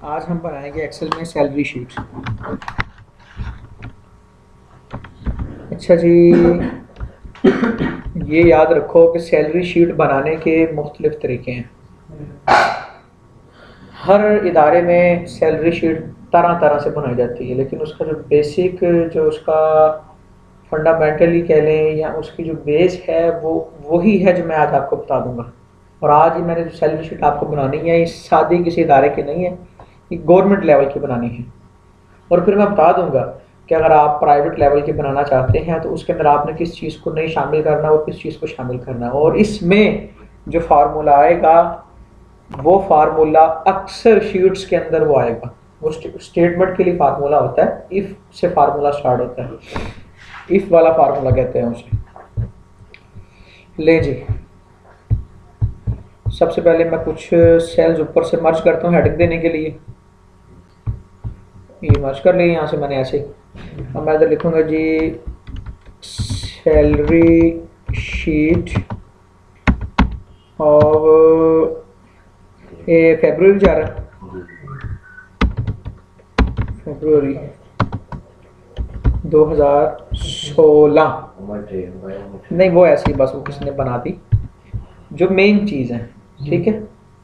आज हम बनाएंगे एक्सेल में सैलरी शीट। अच्छा जी, ये याद रखो कि सैलरी शीट बनाने के मुख्तलिफ तरीके हैं। हर इदारे में सैलरी शीट तरह तरह से बनाई जाती है, लेकिन उसका जो बेसिक, जो उसका फंडामेंटली कह लें या उसकी जो बेस है वो वही है जो मैं आज आपको बता दूंगा। और आज ही मैंने जो सैलरी शीट आपको बनानी है, ये सादी किसी इदारे की नहीं है, ये गवर्नमेंट लेवल की बनानी है। और फिर मैं बता दूंगा कि अगर आप प्राइवेट लेवल की बनाना चाहते हैं तो उसके अंदर आपने किस चीज़ को नहीं शामिल करना और किस चीज़ को शामिल करना है। और इसमें जो फार्मूला आएगा वो फार्मूला अक्सर शीट्स के अंदर वो आएगा। वो स्टेटमेंट के लिए फार्मूला होता है, इफ से फार्मूला स्टार्ट होता है, इफ वाला फार्मूला कहते हैं उसे। ले जी, सबसे पहले मैं कुछ सेल्स ऊपर से मर्ज करता हूँ हेडिंग देने के लिए। ये मर्ज कर लिए यहाँ से मैंने ऐसे। अब मैं इधर लिखूंगा जी सैलरी शीट और ये फरवरी जा रहा है, फरवरी 2016। नहीं वो ऐसी बस वो किसने बना दी, जो मेन चीज़ है। ठीक है,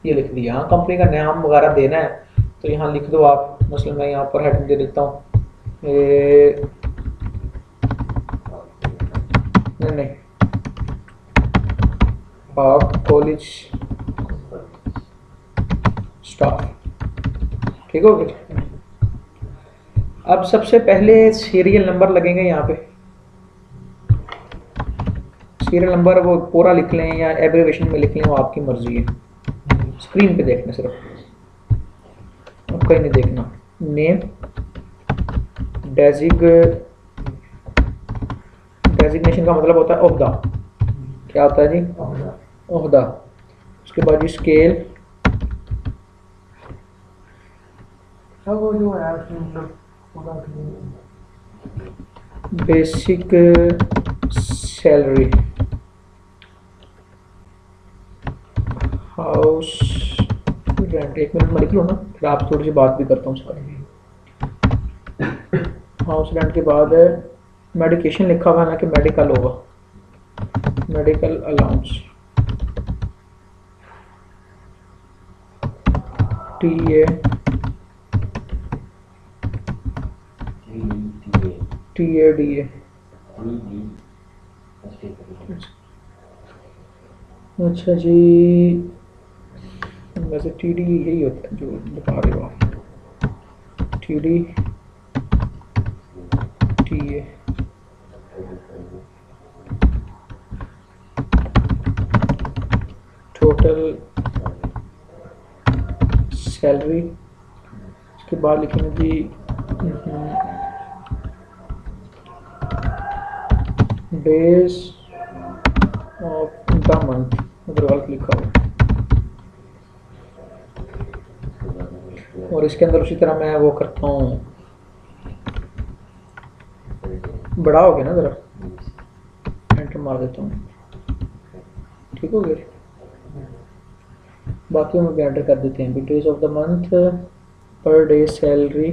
ये लिख दिया। हाँ, कंपनी का नाम वगैरह देना है तो यहाँ लिख दो आप। मसलन मैं यहाँ पर हेडिंग दे देता हूँ नहीं कॉलेज स्टाफ। ठीक हो गया। अब सबसे पहले सीरियल नंबर लगेंगे यहाँ पे। सीरियल नंबर वो पूरा लिख लें या एब्रिवेशन में लिख लें, वो आपकी मर्जी है। स्क्रीन पे देखना सिर्फ, और कहीं नहीं देखना। नेम, डेजिग्नेशन का मतलब होता है ओहदा। क्या होता है जी? ओहदा। उसके बाद स्केल, वो जो है बेसिक सैलरी, हाउस रेंट। एक मिनट में लिख लो ना, फिर आप थोड़ी सी बात भी करता हूँ सारी। हाउस रेंट के बाद है मेडिकेशन लिखा हुआ ना कि मेडिकल होगा, मेडिकल अलाउंस, टीए टीएडीए। अच्छा जी, वैसे टीडी यही होता है जो बता रहे हो आप। TD TA, total salary. उसके बाद लिखेंगे जी डेज ऑफ द मंथ, अगर वर्क लिखा हो। और इसके अंदर उसी तरह मैं वो करता हूँ, बड़ा हो गया ना ज़रा, एंटर मार देता हूँ। ठीक हो गया। बाकी हम भी एंटर कर देते हैं। Days of the month, per day salary,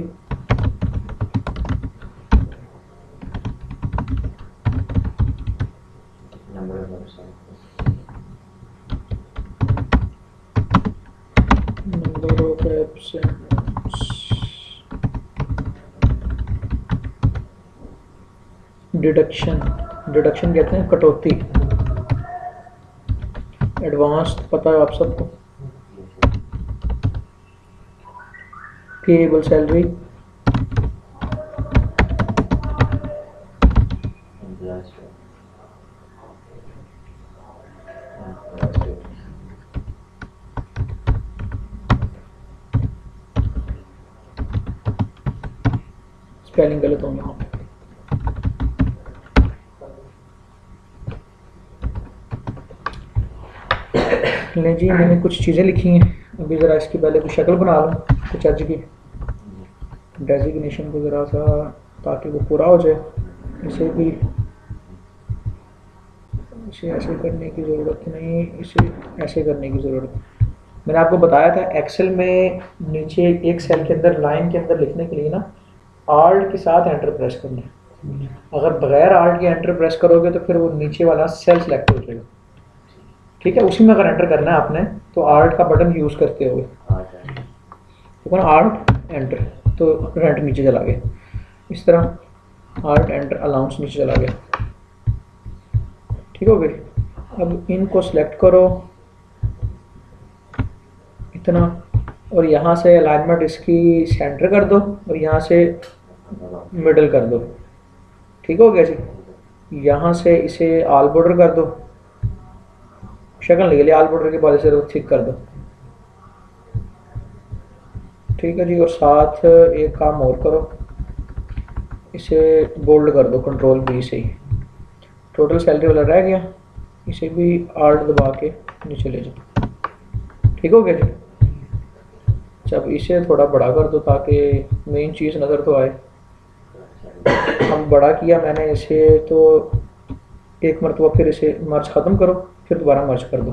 number of absents, deduction, deduction कहते हैं कटौती। एडवांस पता है आप सबको। पेएबल सैलरी, स्पेलिंग गलत हो यहाँ। ले जी, मैंने कुछ चीज़ें लिखी हैं। अभी ज़रा इसकी पहले कुछ शक्ल बना लूँ कुछ अर्ज की, डेजिग्नेशन को ज़रा सा, ताकि वो पूरा हो जाए। इसे भी इसे ऐसे करने की ज़रूरत नहीं, इसे ऐसे करने की ज़रूरत। मैंने आपको बताया था एक्सेल में नीचे एक सेल के अंदर लाइन के अंदर लिखने के लिए ना आल्ट के साथ एंटर प्रेस करना है। अगर बगैर आल्ट के एंटर प्रेस करोगे तो फिर वो नीचे वाला सेल सेलेक्ट हो जाएगा। ठीक है, उसी में अगर एंटर करना है आपने तो आल्ट का बटन यूज़ करते हुए देखो ना, आल्ट एंटर तो रेंट नीचे चला गया, इस तरह आल्ट एंटर अलाउंस नीचे चला गया। ठीक हो गई। अब इनको सेलेक्ट करो इतना, और यहाँ से अलाइनमेंट इसकी सेंटर कर दो और यहाँ से मिडल कर दो। ठीक हो गया जी। यहाँ से इसे आल बॉर्डर कर दो, शक्ल नहीं लिए आल बॉर्डर के बाद से ठीक कर दो। ठीक है जी। और साथ एक काम और करो, इसे बोल्ड कर दो कंट्रोल बी से ही। टोटल सैलरी वाला रह गया, इसे भी आल्ट दबा के नीचे ले जाओ। ठीक हो गया जी। जब इसे थोड़ा बड़ा कर दो ताकि मेन चीज़ नज़र तो आए। हम बड़ा किया मैंने इसे, तो एक मरतबा फिर इसे मर्ज ख़त्म करो, फिर दोबारा मर्ज कर दो।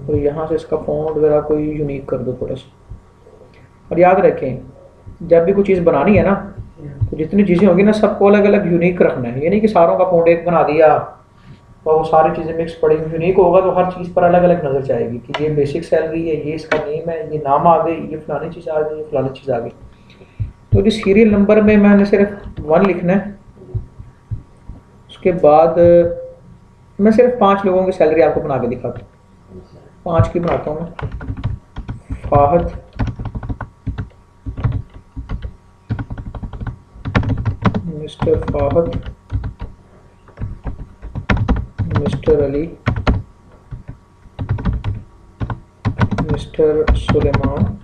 तो यहाँ से इसका फ़ॉन्ट वगैरह कोई यूनिक कर दो थोड़ा सा। और याद रखें, जब भी कोई चीज़ बनानी है ना, तो जितनी चीज़ें होंगी ना सबको अलग अलग यूनिक रखना है। ये नहीं कि सारों का फ़ॉन्ट एक बना दिया और वो सारी चीज़ें मिक्स पड़ी। यूनिक होगा तो हर चीज़ पर अलग अलग नज़र जाएगी कि ये बेसिक सैलरी है, ये इसका नेम है, ये नाम आ गई, ये फलानी चीज़ आ गई, ये फलानी चीज़ आ गई। तो जिस सीरियल नंबर में मैंने सिर्फ 1 लिखना है, उसके बाद मैं सिर्फ 5 लोगों की सैलरी आपको बना के दिखाता हूँ। 5 की बनाता हूँ मैं। Fahad, mister Fahad, mister Ali, mister Suleman,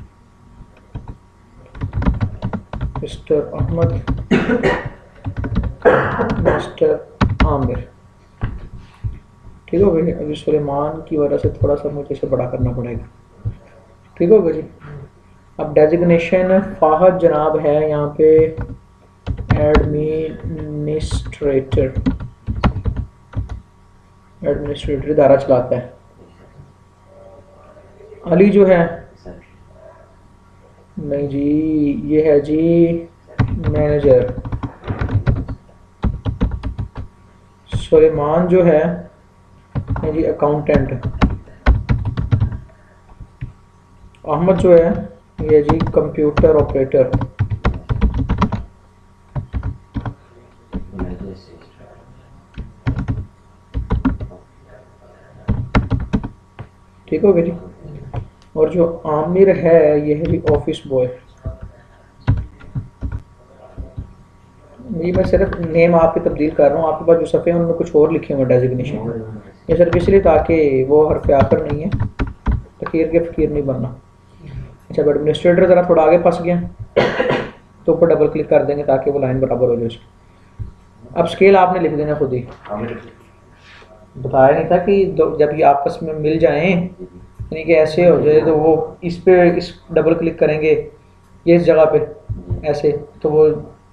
mister Ahmed, mister Aamir. ठीक हो गया। अभी सुलेमान की वजह से थोड़ा सा मुझे इसे बड़ा करना पड़ेगा। ठीक हो गया जी। अब डेजिग्नेशन फाहद जनाब है यहाँ पे एडमिनिस्ट्रेटर इदारा चलाता है। अली जो है, नहीं जी, ये है जी मैनेजर। सुलेमान जो है जी अकाउंटेंट। अहमद जो है ये जी कंप्यूटर ऑपरेटर। ठीक हो गया जी। और जो आमिर है ये है जी ऑफिस बॉय। ये मैं सिर्फ नेम आप पे तब्दील कर रहा हूँ, आपके पास जो सफ़े हैं उनमें कुछ और लिखे हुए डेजिग्नेशन। ये सिर्फ इसलिए ताकि वो हरफ आखिर नहीं है, फकीर के फकीर नहीं बनना। अच्छा, अब एडमिनिस्ट्रेटर ज़रा थोड़ा आगे फंस गया तो ऊपर डबल क्लिक कर देंगे ताकि वो लाइन बराबर हो जाए उसकी। अब स्केल आपने लिख देना खुद ही, बताया नहीं था कि जब ये आपस में मिल जाएं यानी कि ऐसे हो जाए तो वो इस डबल क्लिक करेंगे ये इस जगह पे ऐसे, तो वो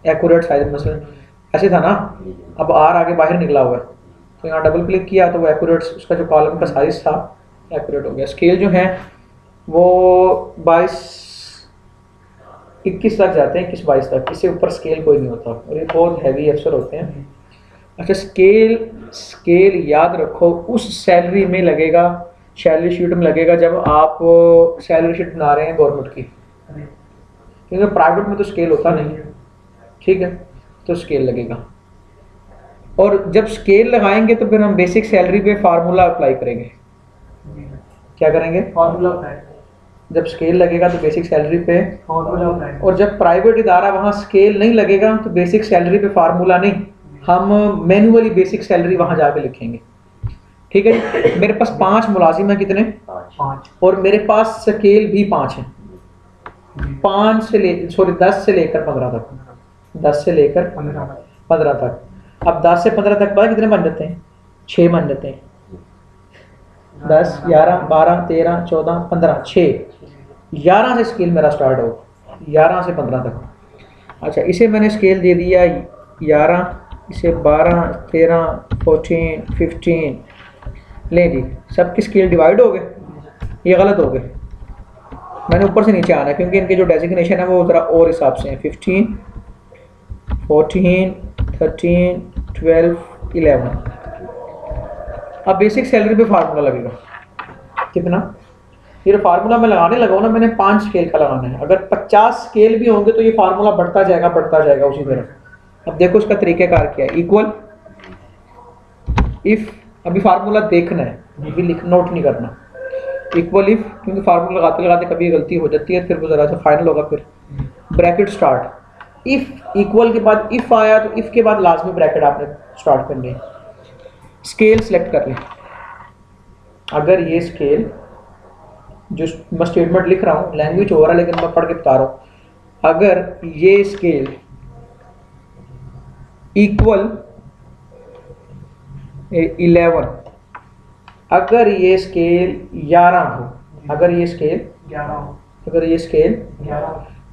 एक्यूरेट साइज मसलन ऐसे था ना, अब आर आगे बाहर निकला हुआ है तो यहाँ डबल क्लिक किया तो वो एक्यूरेट, उसका जो कॉलम का साइज था एक्यूरेट हो गया। स्केल जो है वो 21 तक जाते हैं, 21-22 तक, इससे ऊपर स्केल कोई नहीं होता और ये बहुत हैवी अफसर होते हैं। अच्छा, स्केल याद रखो उस सैलरी में लगेगा, सैलरी शीट में लगेगा जब आप सैलरी शीट बना रहे हैं गवर्नमेंट की, क्योंकि प्राइवेट में तो स्केल होता नहीं। ठीक है, तो स्केल लगेगा। और जब स्केल लगाएंगे तो फिर हम बेसिक सैलरी पे फार्मूला अप्लाई करेंगे। क्या करेंगे? Formula apply. जब स्केल लगेगा तो बेसिक सैलरी पे फार्मूला अप्लाई। और जब प्राइवेट इदारा वहाँ स्केल नहीं लगेगा तो बेसिक सैलरी पे फार्मूला नहीं, हम मैन्युअली बेसिक सैलरी वहाँ जाके लिखेंगे। ठीक है। मेरे पास 5 मुलाजिम है, कितने? 5। और मेरे पास स्केल भी 5 है। 10 से लेकर 15 तक, 10 से लेकर 15 तक। अब 10 से 15 तक पता कितने बन जाते हैं? 6 बन जाते हैं। 10, 11, 12, 13, 14, 15, 6। 11 से स्केल मेरा स्टार्ट हो, 11 से 15 तक। अच्छा, इसे मैंने स्केल दे दिया 11, इसे 12, 13, 14, 15। ले जी, सबकी स्केल डिवाइड हो गए, ये गलत हो गए। मैंने ऊपर से नीचे आना है क्योंकि इनके जो डेजिग्नेशन है वो ज़रा और हिसाब से हैं। 15, 14, 13, 12, 11। अब बेसिक सैलरी पे फार्मूला लगेगा कितना, ये फार्मूला मैं लगाने लगा हूँ ना, मैंने 5 स्केल का लगाना है। अगर 50 स्केल भी होंगे तो ये फार्मूला बढ़ता जाएगा उसी तरह। अब देखो इसका तरीक़ेकार क्या है। इक्वल इफ, अभी फार्मूला देखना है, अभी नोट नहीं करना। इक्वल इफ, क्योंकि फार्मूला लगाते लगाते कभी गलती हो जाती है, फिर वो ज़रा सा फाइनल होगा। फिर ब्रैकेट स्टार्ट, इफ इक्वल के बाद इफ आया तो इफ के बाद लाजमी ब्रैकेट आपने स्टार्ट करनी है। स्केल सेलेक्ट कर लें। अगर ये स्केल जो मैं स्टेटमेंट लिख रहा हूँ लैंग्वेज हो रहा है लेकिन मैं पढ़ के बता रहा हूँ, अगर ये स्केल इक्वल 11, अगर ये स्केल 11 हो, अगर ये स्केल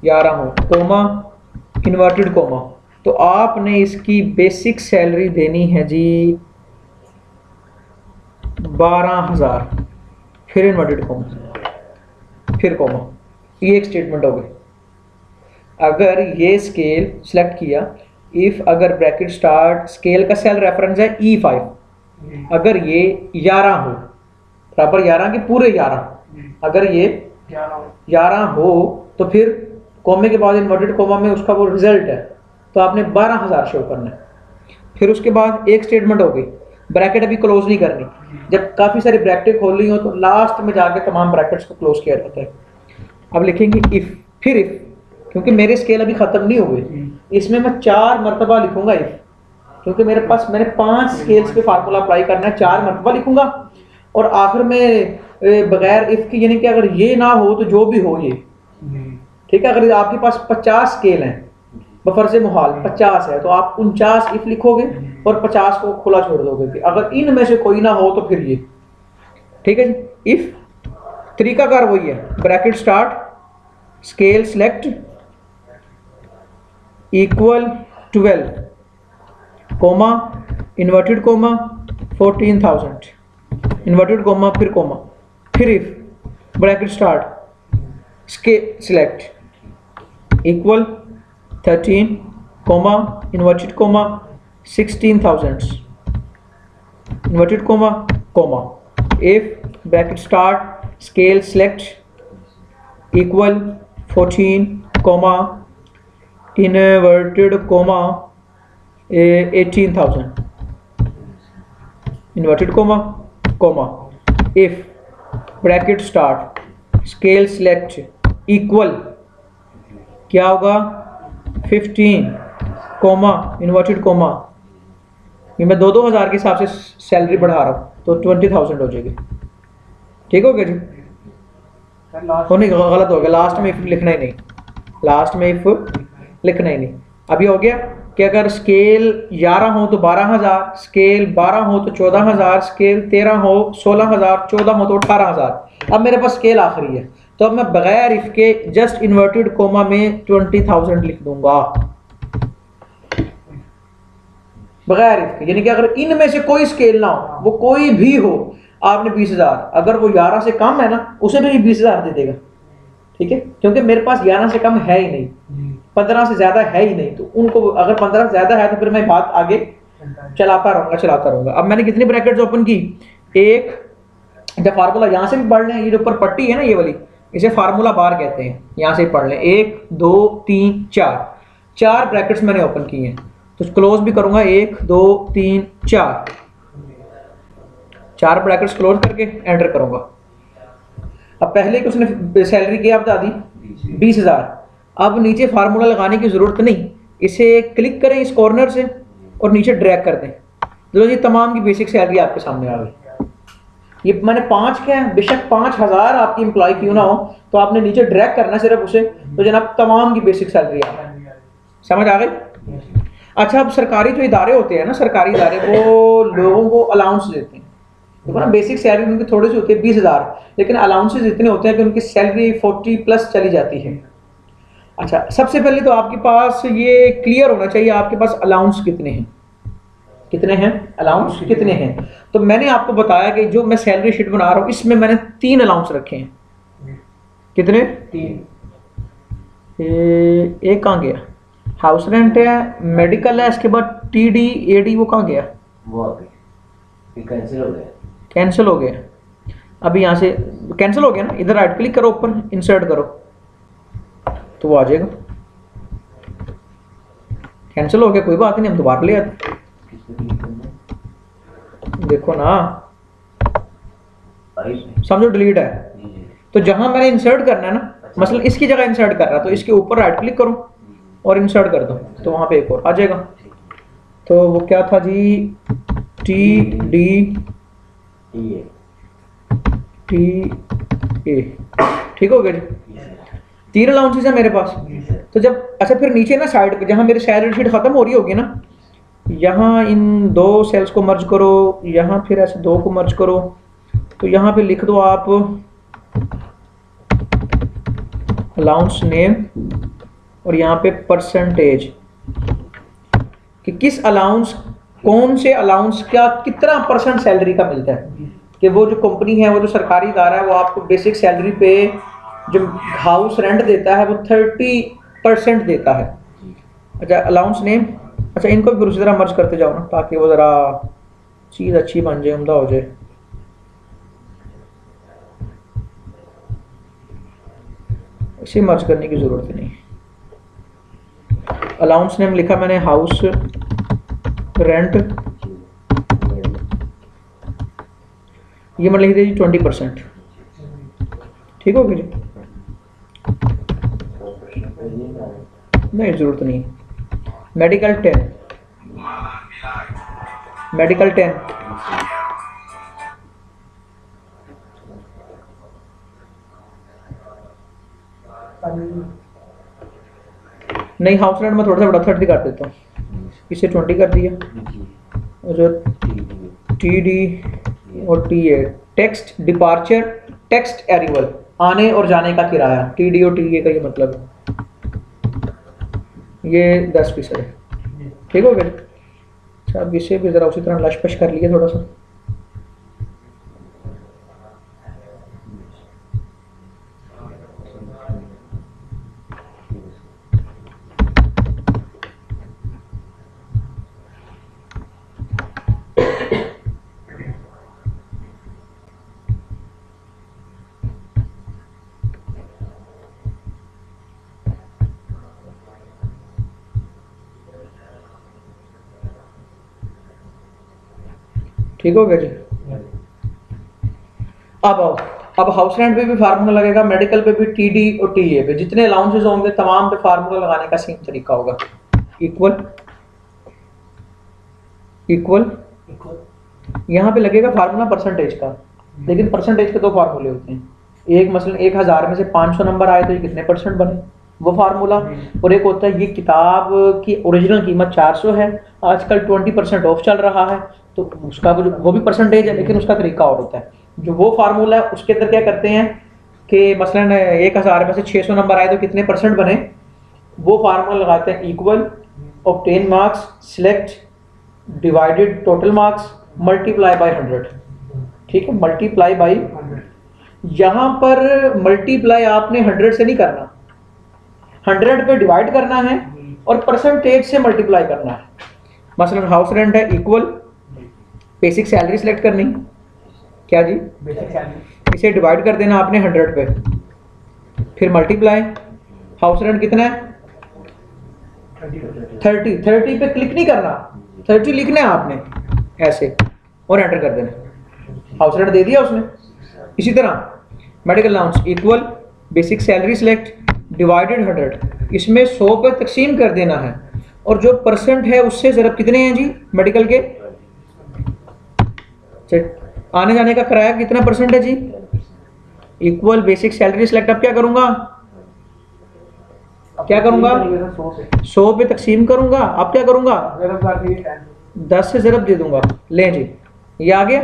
11 हो, कोमा इन्वर्टेड कोमा, तो आपने इसकी बेसिक सैलरी देनी है जी 12,000, फिर इन्वर्टेड कोमा, फिर कोमा। ये एक स्टेटमेंट हो गई। अगर ये स्केल सेलेक्ट किया, इफ अगर ब्रैकेट स्टार्ट, स्केल का सेल रेफरेंस है E5, अगर ये 11 हो, बराबर 11 के पूरे 11, अगर ये 11 हो तो फिर कोमे के बाद इन्वर्टेड कोमा में उसका वो रिजल्ट है, तो आपने 12,000 शो करना है। फिर उसके बाद एक स्टेटमेंट हो गई, ब्रैकेट अभी क्लोज नहीं करनी। जब काफ़ी सारी ब्रैकेट खोल ली हो तो लास्ट में जाके तमाम ब्रैकेट्स को क्लोज किया जाता है। अब लिखेंगे इफ, फिर इफ, क्योंकि मेरे स्केल अभी ख़त्म नहीं हुए, इसमें मैं 4 मरतबा लिखूंगा इफ, क्योंकि मेरे पास मैंने 5 स्केल्स पे फार्मूला अप्लाई करना है, 4 मरतबा लिखूंगा। और आखिर में बगैर इफ के, यानी कि अगर ये ना हो तो जो भी हो ये, ठीक है। अगर आपके पास 50 स्केल हैं, बफर्ज़ मुहाल 50 है, तो आप 49 इफ लिखोगे और 50 को खुला छोड़ दोगे कि अगर इनमें से कोई ना हो तो फिर ये, ठीक है जी। इफ तरीकाकार वही है, bracket start, scale select, equal 12, comma inverted comma 14,000, inverted comma फिर कोमा, फिर if bracket start, scale select, equal 13, comma inverted comma 16,000, inverted comma comma, if bracket start, scale select, equal 14, comma inverted comma 18,000, inverted comma comma, if bracket start, scale select, equal क्या होगा 15, coma inverted coma, ये मैं 2,000 के हिसाब से salary बढ़ा रहा हूँ तो 20,000 हो जाएगी। ठीक हो गया जी? नहीं, गलत हो गया, लास्ट में इफ लिखना ही नहीं, लास्ट में इफ लिखना ही नहीं। अभी हो गया कि अगर स्केल 11 हो तो 12,000, स्केल 12 हो तो 14,000, स्केल 13 हो 16,000, 14 हो तो 18,000। अब मेरे पास स्केल आखिरी है, तो अब मैं बगैर इफ के जस्ट इन्वर्टेड कोमा में 20,000 लिख दूंगा, बगैर इफ के। यानी कि अगर इनमें से कोई स्केल ना हो, वो कोई भी हो, आपने 20,000, अगर वो 11 से कम है ना, उसे भी 20,000 दे देगा। ठीक है, क्योंकि मेरे पास 11 से कम है ही नहीं, 15 से ज्यादा है ही नहीं, तो उनको अगर 15 से ज्यादा है तो फिर मैं बात आगे चलाता रहूंगा। अब मैंने कितनी ब्रैकेट्स ओपन की, एक, जब फार्मूला यहाँ से भी पढ़ लें, ये जो ऊपर पट्टी है ना ये वाली, इसे फार्मूला बार कहते हैं, यहाँ से पढ़ लें, 1 2 3 4 ब्रैकेट्स मैंने ओपन की हैं, तो क्लोज भी करूंगा, 1 2 3 4 ब्रैकेट्स क्लोज करके एंटर करूंगा। अब पहले कि उसने सैलरी क्या बता दी 20,000, अब नीचे फार्मूला लगाने की जरूरत नहीं, इसे क्लिक करें इस कॉर्नर से और नीचे ड्रैग कर दें, चलो जी तमाम की बेसिक सैलरी आपके सामने आ गई। ये मैंने 5 क्या है, बेशक 5,000 आपकी एम्प्लॉय क्यों ना हो, तो आपने नीचे ड्रैग करना सिर्फ उसे, तो जनाब तमाम की बेसिक सैलरी आ गई। समझ आ गई? अच्छा, अब सरकारी जो इदारे होते हैं ना, सरकारी इदारे वो लोगों को अलाउंस देते हैं, देखो ना, बेसिक सैलरी उनकी थोड़ी सी होती है 20,000, लेकिन अलाउंसेस इतने होते हैं कि उनकी सैलरी 40 प्लस चली जाती है। अच्छा, सबसे पहले तो आपके पास ये क्लियर होना चाहिए आपके पास अलाउंस कितने हैं, अलाउंस कितने हैं। तो मैंने आपको बताया कि जो मैं सैलरी शीट बना रहा हूँ इसमें मैंने 3 अलाउंस रखे हैं, कितने? 3। एक कहाँ गया? हाउस रेंट है, मेडिकल है, इसके बाद TD AD वो कहाँ गया? वो आ गई, ये कैंसिल हो गया। कैंसिल हो गया। अभी यहाँ से कैंसिल हो गया ना, इधर राइट क्लिक करो, ऊपर इंसर्ट करो तो वो आ जाएगा। कैंसिल हो गया, कोई बात नहीं, हम दोबारा ले आते। किस पे क्लिक करना है? देखो ना, राइट में। समझो डिलीट है, जी। तो जहां मैंने इंसर्ट करना है ना, मसलन इसकी जगह इंसर्ट कर रहा, तो इसके ऊपर राइट क्लिक करो और इंसर्ट कर दो, तो वहां पे एक और आ जाएगा। तो वो क्या था जी? TD TA, ठीक हो गया जी। 3 अलाउंसेस है मेरे पास। तो जब अच्छा फिर नीचे ना साइड पे जहां मेरी सैलरी शीट खत्म हो रही होगी ना, यहाँ इन 2 सेल्स को मर्ज करो, यहाँ फिर ऐसे 2 को मर्ज करो, तो यहाँ पे लिख दो आप अलाउंस नेम और यहाँ पे परसेंटेज कि किस अलाउंस, कौन से अलाउंस का कितना परसेंट सैलरी का मिलता है। कि वो जो कंपनी है, वो जो सरकारी इदारा है, वो आपको बेसिक सैलरी पे जो हाउस रेंट देता है वो 30% देता है। अच्छा अलाउंस नेम, अच्छा इनको भी उसी तरह मर्ज करते जाओ ना, ताकि वो ज़रा चीज़ अच्छी बन जाए, उम्दा हो जाए। इसे मर्ज करने की ज़रूरत नहीं। अलाउंस नेम लिखा मैंने हाउस रेंट, ये मैं लिख दीजिए 20%, ठीक हो गया जी? नहीं ज़रूरत नहीं। मेडिकल 10, मेडिकल 10, नहीं हाउस रेंट में थोड़ा सा बड़ा 30 कर देता हूँ, इसे 20 कर दिया। और जो TD और TA, टेक्स्ट डिपार्चर, टेक्स्ट एरिवल, आने और जाने का किराया, TD और TA का ये मतलब है, ये 10% है, ठीक हो गया। अच्छा अब इसे भी ज़रा उसी तरह लशपश कर लिया थोड़ा सा। ठीक हो गया जी। अब आओ, अब हाउस रेंट पे भी फार्मूला लगेगा, मेडिकल पे भी, TD और TA पे, जितने अलाउंसेस होंगे तमाम पे फार्मूला लगाने का सेम तरीका होगा। इक्वल इक्वल यहाँ पे लगेगा फार्मूला परसेंटेज का, लेकिन परसेंटेज के 2 फार्मूले होते हैं। एक मसलन 1000 में से 500 नंबर आए तो ये कितने परसेंट बने, वो फार्मूला। और एक होता है ये किताब की ओरिजिनल कीमत 400 है, आजकल 20% ऑफ चल रहा है, तो उसका वो भी परसेंटेज है, लेकिन उसका तरीका और होता है। जो वो फार्मूला है उसके अंदर क्या करते हैं कि मसलन 1000 में से 600 नंबर आए तो कितने परसेंट बने, वो फार्मूला लगाते हैं equal obtain marks select divided total marks multiply by 100, ठीक है, मल्टीप्लाई बाय 100। यहाँ पर मल्टीप्लाई आपने 100 से नहीं करना, 100 पे डिवाइड करना है और परसेंटेज से मल्टीप्लाई करना है। मसलन हाउस रेंट है इक्वल बेसिक सैलरी सेलेक्ट करनी, क्या जी बेसिक सैलरी, इसे डिवाइड कर देना आपने 100 पे, फिर मल्टीप्लाई, हाउस रेंट कितना है 30 पे क्लिक नहीं करना, 30 लिखना है आपने ऐसे और एंटर कर देना, हाउस रेंट दे दिया उसने। इसी तरह medical allowance equal basic salary select divided 100, इसमें 100 पे तकसीम कर देना है और जो परसेंट है उससे ज़रब कितने हैं जी मेडिकल के, आने जाने का किराया कितना परसेंट है जी, इक्वल बेसिक सैलरी सिलेक्ट। अब क्या करूंगा, क्या करूंगा 100 पे तकसीम करूंगा, अब क्या करूंगा 10 से ज़रब दे दूंगा, ले जी ये आ गया।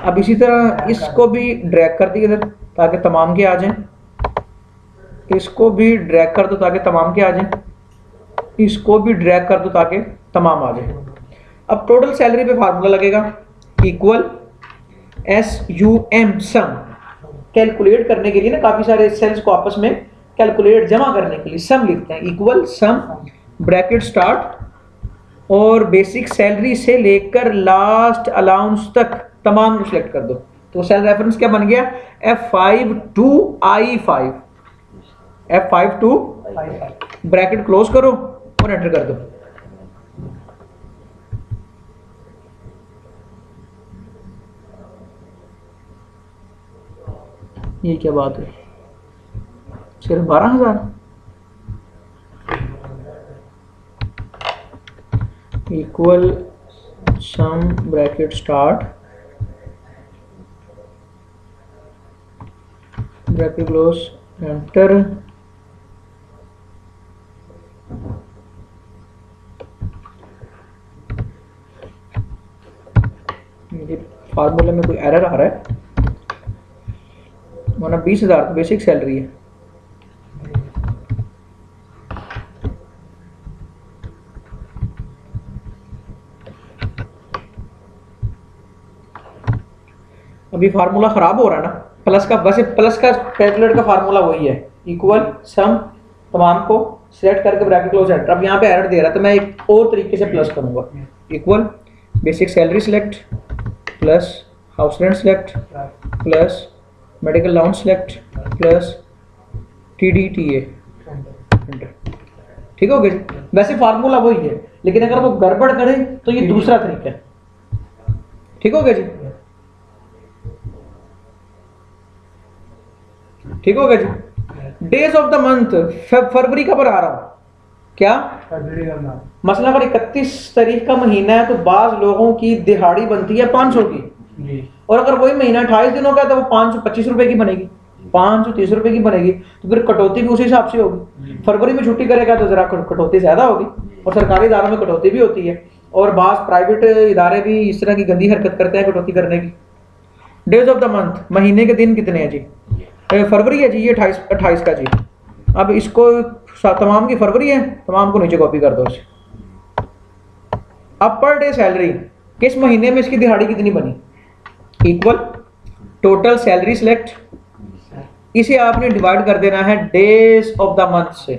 अब इसी तरह इसको भी ड्रैग कर दिए इधर ताकि तमाम के आ जाएं, इसको भी ड्रैग कर दो ताकि तमाम के आ जाएं, इसको भी ड्रैग कर दो ताकि तमाम आ जाए। अब टोटल सैलरी पे फार्मूला लगेगा इक्वल SUM सम, कैलकुलेट करने के लिए ना, काफ़ी सारे सेल्स को आपस में कैलकुलेट जमा करने के लिए सम लिखते हैं, इक्वल सम ब्रैकेट स्टार्ट और बेसिक सैलरी से लेकर लास्ट अलाउंस तक तमाम को सिलेक्ट कर दो। तो सेल रेफरेंस क्या बन गया, F5 to I5, F5 to bracket close करो और एंटर कर दो। ये क्या बात है, सिर्फ 12,000। इक्वल सम bracket start bracket close enter. फार्मूले में कोई एरर आ रहा है, वरना 20,000 तो बेसिक सैलरी है। अभी फार्मूला खराब हो रहा है ना, प्लस का, वैसे प्लस का कैलकुलेटर का फार्मूला वही है, इक्वल सम तमाम को सिलेक्ट करके ब्रैकेट क्लोज एंटर। अब यहाँ पे एरर दे रहा है तो मैं एक और तरीके से प्लस करूंगा, equal basic salary select plus house rent select plus medical allowance select plus TDTA enter. ठीक हो गया। वैसे फार्मूला वही है, लेकिन अगर वो गड़बड़ करे तो ये दूसरा तरीका है। ठीक हो गया जी, ठीक हो गया जी। डेज ऑफ द मंथ, फरवरी का पर आ रहा हूं क्या, फरवरी का मसला अगर 31 तारीख का महीना है तो बाज लोगों की दिहाड़ी बनती है 500 की जी, और अगर वही महीना 28 दिनों का है तो वो 525 रुपए की बनेगी, 530 रुपए की बनेगी। तो फिर कटौती भी उसी हिसाब से होगी। फरवरी में छुट्टी करेगा तो जरा कटौती ज्यादा होगी, और सरकारी इदारों में कटौती भी होती है, और बाज प्राइवेट इदारे भी इस तरह की गंदी हरकत करते हैं कटौती करने की। डेज ऑफ द मंथ, महीने के दिन कितने हैं जी, फरवरी है जी, ये 28 का जी। अब इसको तमाम की फरवरी है, तमाम को नीचे कॉपी कर दो इसे। अब पर डे सैलरी, किस महीने में इसकी दिहाड़ी कितनी बनी, इक्वल टोटल सैलरी सिलेक्ट, इसे आपने डिवाइड कर देना है डेज ऑफ द मंथ से।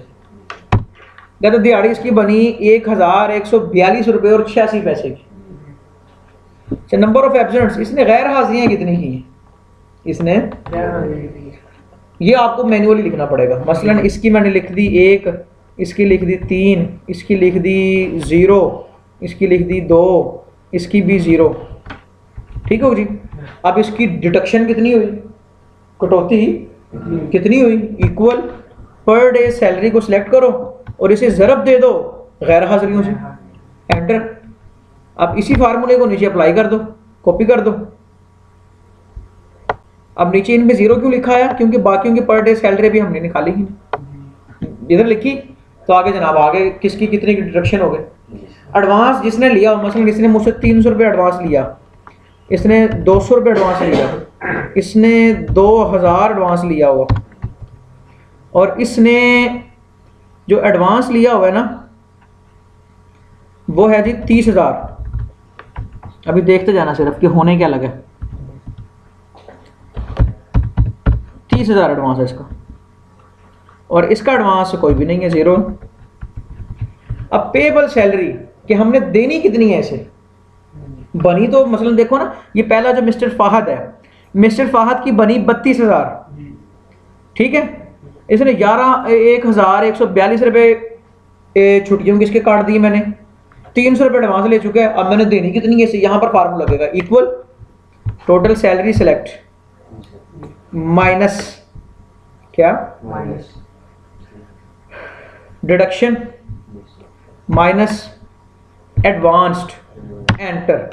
तो दिहाड़ी इसकी बनी 1142 रुपए और 86 पैसे की। नंबर ऑफ एब्सेंट्स, इसने गैर हाजिरियां कितनी की हैं, इसने ये आपको मैन्युअली लिखना पड़ेगा। मसलन इसकी मैंने लिख दी 1, इसकी लिख दी 3, इसकी लिख दी 0, इसकी लिख दी 2, इसकी भी 0। ठीक हो जी। अब इसकी डिडक्शन कितनी हुई, कटौती कितनी हुई, इक्वल पर डे सैलरी को सिलेक्ट करो और इसे ज़रब दे दो गैर हाजिरियों से, एंटर। अब इसी फार्मूले को नीचे अप्लाई कर दो, कॉपी कर दो। अब नीचे इनमें 0 क्यों लिखा है, क्योंकि बाकियों की पर डे सैलरी भी हमने निकाली ही नहीं, इधर लिखी तो आगे जनाब आगे किसकी कितनी की डिडक्शन हो गई। एडवांस जिसने लिया, मसलन इसने मुझसे 300 रुपये एडवांस लिया, इसने 200 रुपये एडवांस लिया, इसने 2000 एडवांस लिया हुआ, और इसने जो एडवांस लिया हुआ है ना वो है जी 30,000। अभी देखते जाना सिर्फ कि होने क्या लगा। 30,000 एडवांस है इसका, और इसका एडवांस कोई भी नहीं है, 0। अब पेबल सैलरी कि हमने देनी कितनी है इसे, बनी तो मसलन देखो ना, ये पहला जो मिस्टर फाहद है, मिस्टर फाहद की बनी 32,000, ठीक है। इसने 11,142 रुपये छुट्टियों किसके काट दिए मैंने, 300 रुपये एडवांस ले चुके हैं। अब मैंने देनी कितनी है इसे, यहाँ पर फार्मूला लगेगा, equal total salary select minus क्या, डिडक्शन माइनस एडवांस्ड, एंटर।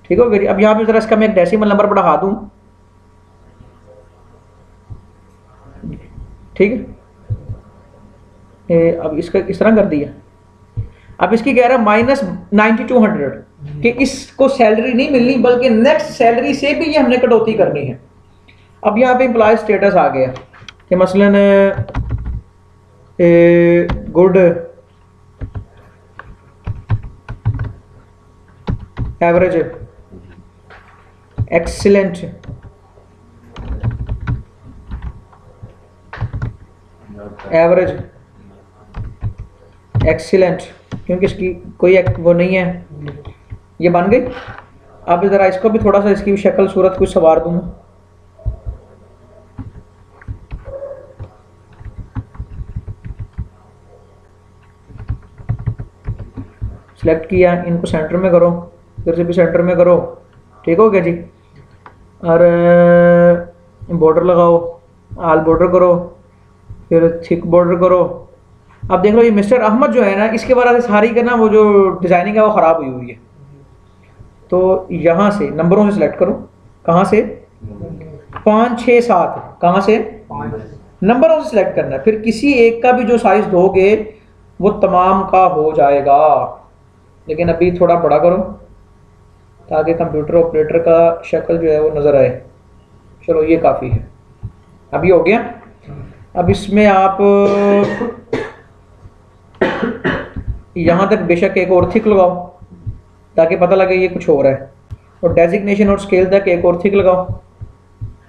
ठीक हो गया। अब यहाँ पे जरा इसका मैं एक डेसिमल नंबर बढ़ा दूं, ठीक है। अब इसका इस तरह कर दिया। अब इसकी कह रहा है -9200 कि इसको सैलरी नहीं मिलनी बल्कि नेक्स्ट सैलरी से भी ये हमने कटौती करनी है। अब यहाँ पे एम्प्लॉय स्टेटस आ गया कि मसलन good average, excellent, average, excellent, क्योंकि इसकी कोई वो नहीं है, ये बन गई। अब ज़रा इसको भी थोड़ा सा इसकी शक्ल सूरत कुछ सवार दूंगा। सेलेक्ट किया, इनको सेंटर में करो, इधर से भी सेंटर में करो, ठीक हो गया जी। और बॉर्डर लगाओ, आल बॉर्डर करो, फिर थिक बॉर्डर करो। अब देख लो ये मिस्टर अहमद जो है ना, इसके वजह से सारी का ना वो जो डिज़ाइनिंग है वो ख़राब हुई हुई है। तो यहाँ से नंबरों से सिलेक्ट करो, कहाँ से, 5 6 7, कहाँ से, नंबरों से सिलेक्ट करना है। फिर किसी एक का भी जो साइज दोगे वो तमाम का हो जाएगा, लेकिन अभी थोड़ा बड़ा करो ताकि कंप्यूटर ऑपरेटर का शक्ल जो है वो नज़र आए। चलो ये काफ़ी है, अभी हो गया। अब इसमें आप यहाँ तक बेशक एक और थिक लगाओ ताकि पता लगे ये कुछ हो रहा है, और डेजिग्नेशन और स्केल तक एक और थिक लगाओ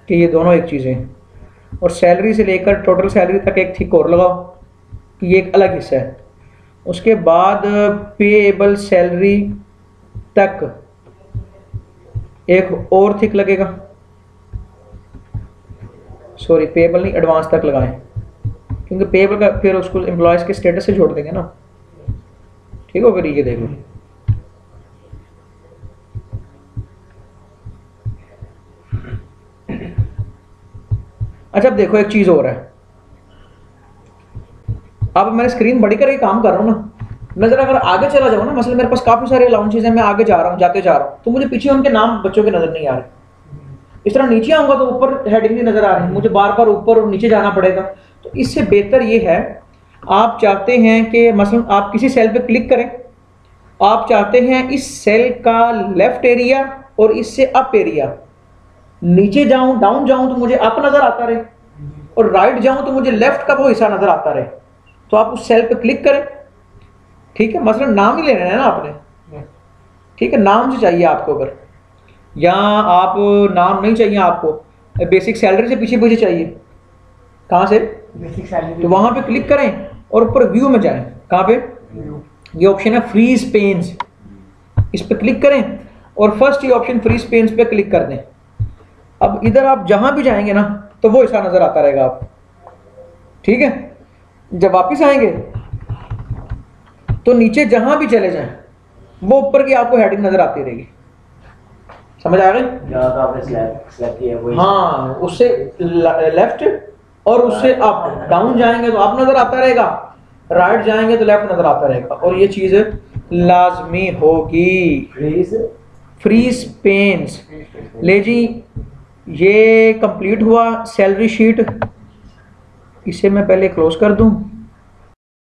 कि ये दोनों एक चीज़ें हैं, और सैलरी से लेकर टोटल सैलरी तक एक थिक और लगाओ कि ये एक अलग हिस्सा है। उसके बाद पेएबल सैलरी तक एक और थिक लगेगा, सॉरी पेएबल नहीं, एडवांस तक लगाएं, क्योंकि पेएबल का फिर उसको एम्प्लॉयज़ के स्टेटस से जोड़ देंगे ना, ठीक हो। फिर ये देखो अच्छा, अब देखो एक चीज़ और है। अब मैंने स्क्रीन बड़ी करके काम कर रहा हूँ ना, मैं ज़रा अगर आगे चला जाऊँ ना, मसलन मेरे पास काफ़ी सारे अलाउंसेस हैं, मैं आगे जा रहा हूँ, जाते जा रहा हूँ, तो मुझे पीछे उनके नाम बच्चों के नज़र नहीं आ रहे। इस तरह नीचे आऊँगा तो ऊपर हेडिंग नहीं नज़र आ रही, मुझे बार बार ऊपर और नीचे जाना पड़ेगा। तो इससे बेहतर ये है, आप चाहते हैं कि मसलन आप किसी सेल पे क्लिक करें, आप चाहते हैं इस सेल का लेफ्ट एरिया और इससे अप एरिया, नीचे जाऊँ डाउन जाऊँ तो मुझे अप नज़र आता रहे, और राइट जाऊँ तो मुझे लेफ्ट का वो हिस्सा नज़र आता रहे। तो आप उस सेल पे क्लिक करें, ठीक है। मसलन नाम ही लेना है ना आपने, ठीक है, नाम से चाहिए आपको, अगर या आप नाम नहीं चाहिए आपको, बेसिक सैलरी से पीछे पीछे चाहिए, कहाँ से, बेसिक सैलरी, तो वहाँ पे क्लिक करें और ऊपर व्यू में जाएं, कहाँ पे, ये ऑप्शन है फ्रीज पेन्स, इस पे क्लिक करें और फर्स्ट ये ऑप्शन फ्रीज पेन्स पे क्लिक कर दें। अब इधर आप जहाँ भी जाएंगे ना तो वो हिस्सा नज़र आता रहेगा आप, ठीक है। जब वापिस आएंगे तो नीचे जहां भी चले जाएं वो ऊपर की आपको हेडिंग नजर आती रहेगी, समझ आ गई। तो आपने सिलेक्ट किया वही, हाँ, उससे लेफ्ट और उससे अप, डाउन जाएंगे तो अप नजर आता रहेगा, राइट जाएंगे तो लेफ्ट नजर आता रहेगा, और ये चीज लाजमी होगी। फ्रीज पेन्स ले जी, ये कंप्लीट हुआ सैलरी शीट। इसे मैं पहले क्लोज कर दूं।